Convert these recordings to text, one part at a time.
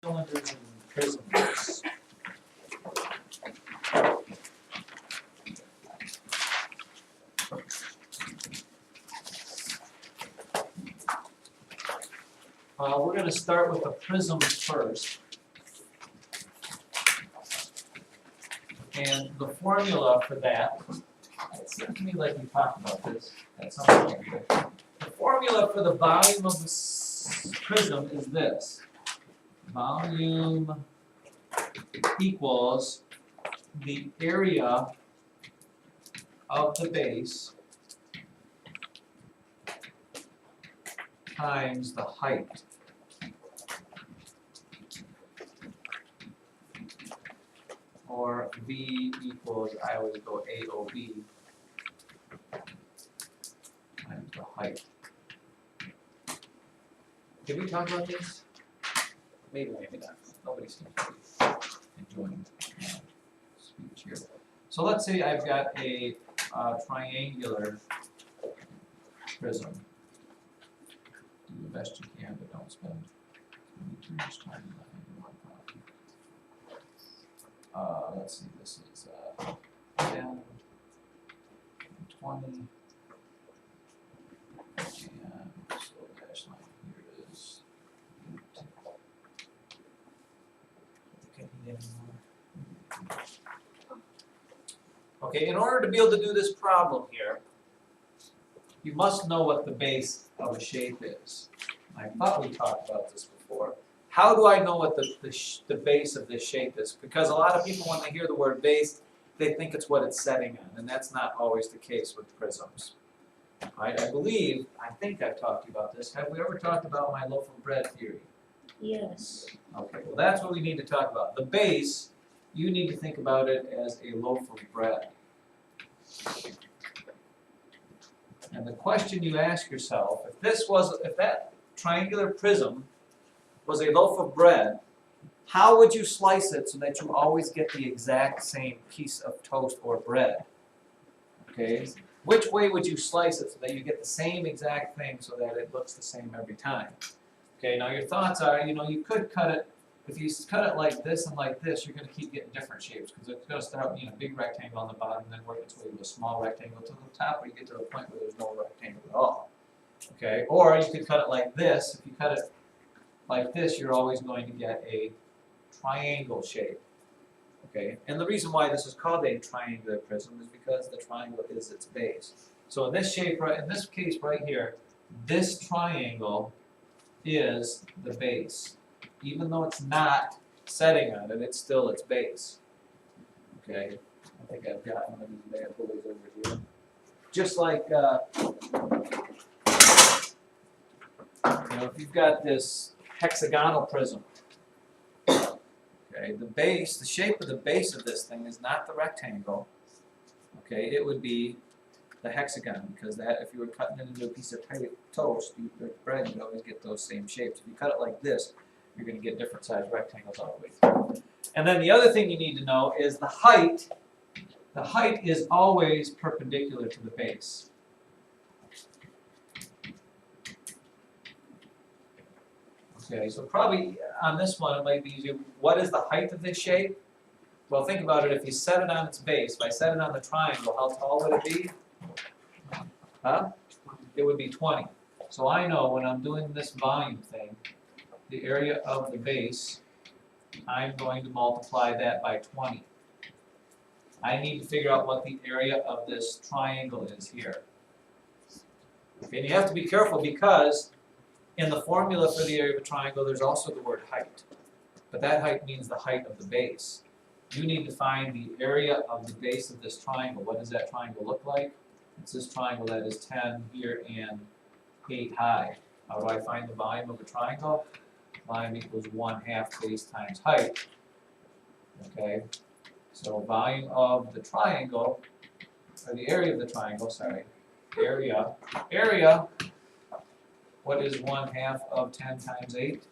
Cylinders and prisms. We're going to start with the prisms first. And the formula for that, it seems to me like we talked about this at some point here. The formula for the volume of the prism is this. Volume equals the area of the base times the height. Or V equals, I always go AOB times the height. Did we talk about this? Maybe, maybe not. Nobody seems to be enjoying speech here. So let's say I've got a triangular prism. Do the best you can, but don't spend too much time behind one copy. Let's see, this is 10, 20, and so dash line here is 8. Okay, okay, in order to be able to do this problem here, you must know what the base of a shape is. I thought we talked about this before. How do I know what the base of this shape is? Because a lot of people, when they hear the word base, they think it's what it's setting on, and that's not always the case with prisms. I think I've talked to you about this. Have we ever talked about my loaf of bread theory? Yes. Okay, well that's what we need to talk about. The base, you need to think about it as a loaf of bread. And the question you ask yourself, if that triangular prism was a loaf of bread, how would you slice it so that you always get the exact same piece of toast or bread? Okay? Which way would you slice it so that you get the same exact thing so that it looks the same every time? Okay, now your thoughts are, you could cut it, if you cut it like this and like this, you're going to keep getting different shapes because it's going to start with a big rectangle on the bottom and then work its way to a small rectangle to the top where you get to the point where there's no rectangle at all. Okay, or you could cut it like this. If you cut it like this, you're always going to get a triangle shape. Okay, and the reason why this is called a triangular prism is because the triangle is its base. So in this shape, in this case right here, this triangle is the base. Even though it's not setting on it, it's still its base. Okay, I think I've got one of these bad boys over here. Just like, if you've got this hexagonal prism, okay, the shape of the base of this thing is not the rectangle. Okay, it would be the hexagon, because if you were cutting it into a piece of toast, bread, you'd always get those same shapes. If you cut it like this, you're going to get different sized rectangles all the way through. And then the other thing you need to know is the height. The height is always perpendicular to the base. Okay, so probably on this one it might be easier. What is the height of this shape? Well, think about it. If you set it on its base, if I set it on the triangle, how tall would it be? Huh? It would be 20. So I know when I'm doing this volume thing, the area of the base, I'm going to multiply that by 20. I need to figure out what the area of this triangle is here. Okay, and you have to be careful because in the formula for the area of a triangle, there's also the word height. But that height means the height of the base. You need to find the area of the base of this triangle. What does that triangle look like? It's this triangle that is 10 here and 8 high. How do I find the volume of a triangle? Volume equals 1/2 base times height. Okay, so volume of the triangle, or the area of the triangle, sorry, area, what is 1/2 of 10 times 8?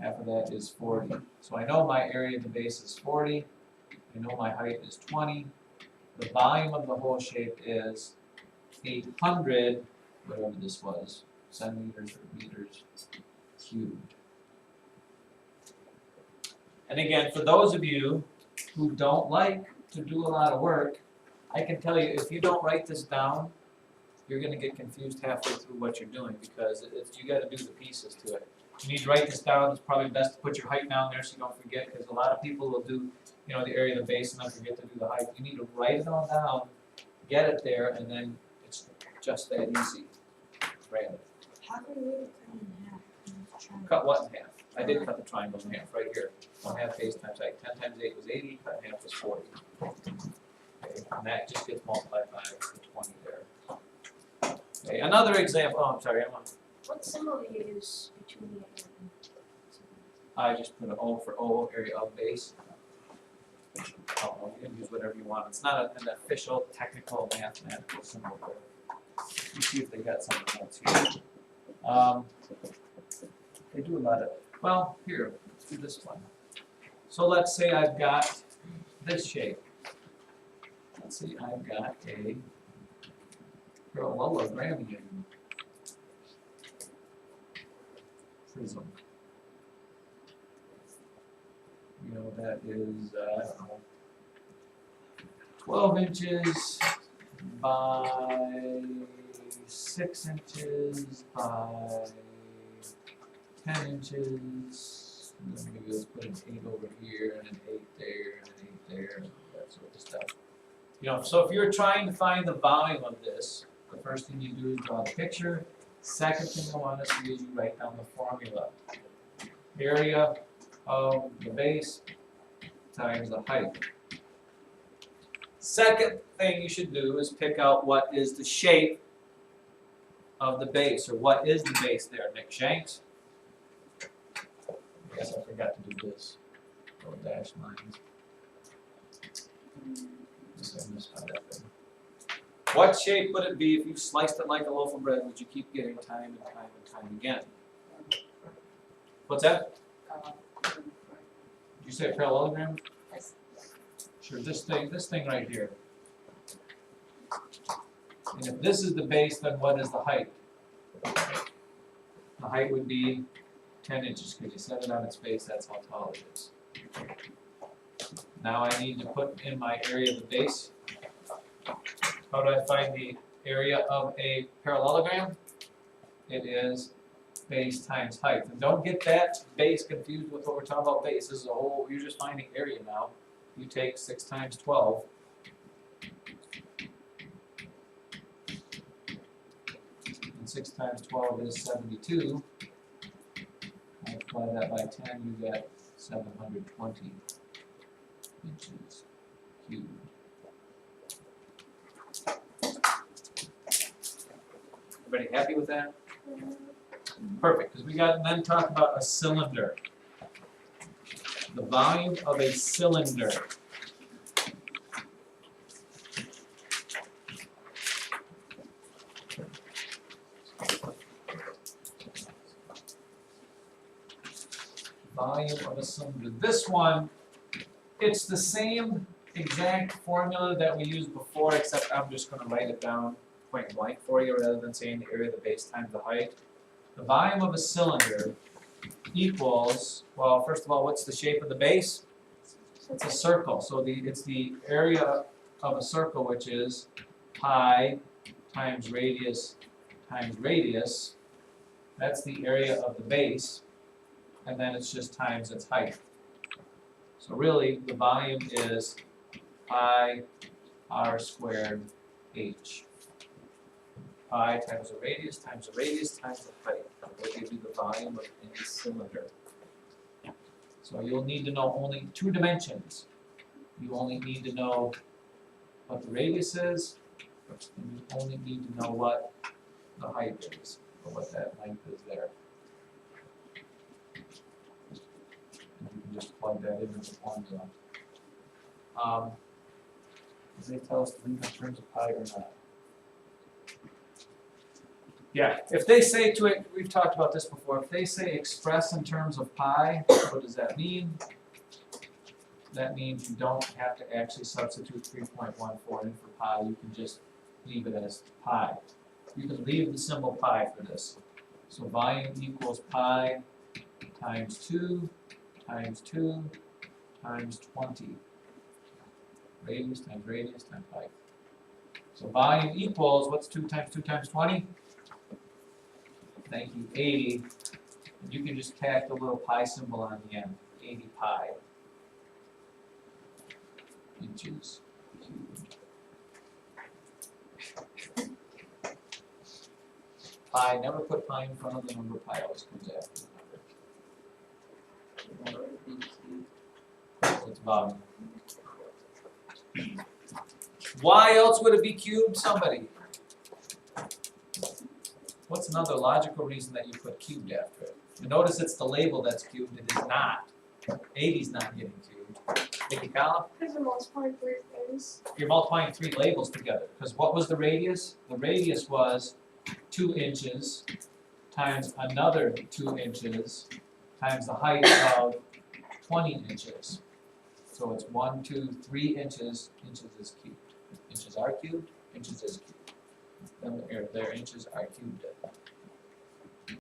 Half of that is 40. So I know my area of the base is 40. I know my height is 20. The volume of the whole shape is 800, whatever this was, centimeters or meters cubed. And again, for those of you who don't like to do a lot of work, I can tell you, if you don't write this down, you're gonna get confused halfway through what you're doing, because you gotta do the pieces to it. You need to write this down. It's probably best to put your height down there so you don't forget, because a lot of people will do, you know, the area of the base and then forget to do the height. You need to write it all down, get it there, and then it's just that easy. Random. How can we read it cut in half? Cut what in half? I did cut the triangle in half, right here. 1/2 base times height. 10 times 8 was 80, cut in half was 40. Okay, and that just gets multiplied by the 20 there. Okay, another example, oh, I'm sorry, What symbol do you use between the and I just put an O for O, area of base. Oh, you can use whatever you want. It's not an official, technical, mathematical symbol there. Let's see if they got something else here. They do a lot of, well, here, let's do this one. So let's say I've got this shape. Let's see, I've got a parallelogram prism. You know, that is, I don't know, 12 inches by 6 inches by 10 inches. And then maybe let's put an 8 over here and an 8 there and an 8 there, that sort of stuff. You know, so if you're trying to find the volume of this, the first thing you do is draw the picture. Second thing I want to see is you write down the formula. Area of the base times the height. Second thing you should do is pick out what is the shape of the base, or what is the base there, Nick Shanks? I guess I forgot to do this. Little dash lines. I missed by that thing. What shape would it be if you sliced it like a loaf of bread? Would you keep getting time and time and time again? What's that? Did you say a parallelogram? Yes. Sure, this thing right here. And if this is the base, then what is the height? The height would be 10 inches, because you set it on its base, that's how tall it is. Now I need to put in my area of the base. How do I find the area of a parallelogram? It is base times height. And don't get that base confused with what we're talking about base. This is a whole, you're just finding area now. You take 6 times 12. And 6 times 12 is 72. Multiply that by 10, you get 720 inches cubed. Everybody happy with that? Perfect, because we got to then talk about a cylinder. The volume of a cylinder. Volume of a cylinder. This one, it's the same exact formula that we used before, except I'm just going to write it down point blank for you rather than saying the area of the base times the height. The volume of a cylinder equals, well, first of all, what's the shape of the base? It's a circle. So it's the area of a circle, which is pi times radius times radius. That's the area of the base. And then it's just times its height. So really, the volume is pi r squared h. Pi times the radius times the radius times the height. That will give you the volume of any cylinder. So you'll need to know only 2 dimensions. You only need to know what the radius is, and you only need to know what the height is, or what that length is there. And you can just plug that into the formula. Does they tell us to leave in terms of pi or not? Yeah, if they say to it, we've talked about this before, if they say express in terms of pi, what does that mean? That means you don't have to actually substitute 3.14 in for pi, you can just leave it as pi. You can leave the symbol pi for this. So volume equals pi times 2 times 2 times 20. Radius times height. So volume equals, what's 2 times 2 times 20? Thank you, 80. And you can just tack the little pi symbol on the end, 80 pi inches cubed. Pi, never put pi in front of the number, pi always comes after the number. So it's volume. Why else would it be cubed? Somebody. What's another logical reason that you put cubed after it? You notice it's the label that's cubed, it is not. 80's not getting cubed. Thank you, Colin. Because we're multiplying three things. You're multiplying 3 labels together, because what was the radius? The radius was 2 inches times another 2 inches times the height of 20 inches. So it's 1, 2, 3 inches. Inches is cubed. Inches are cubed. Inches is cubed. Then their inches are cubed.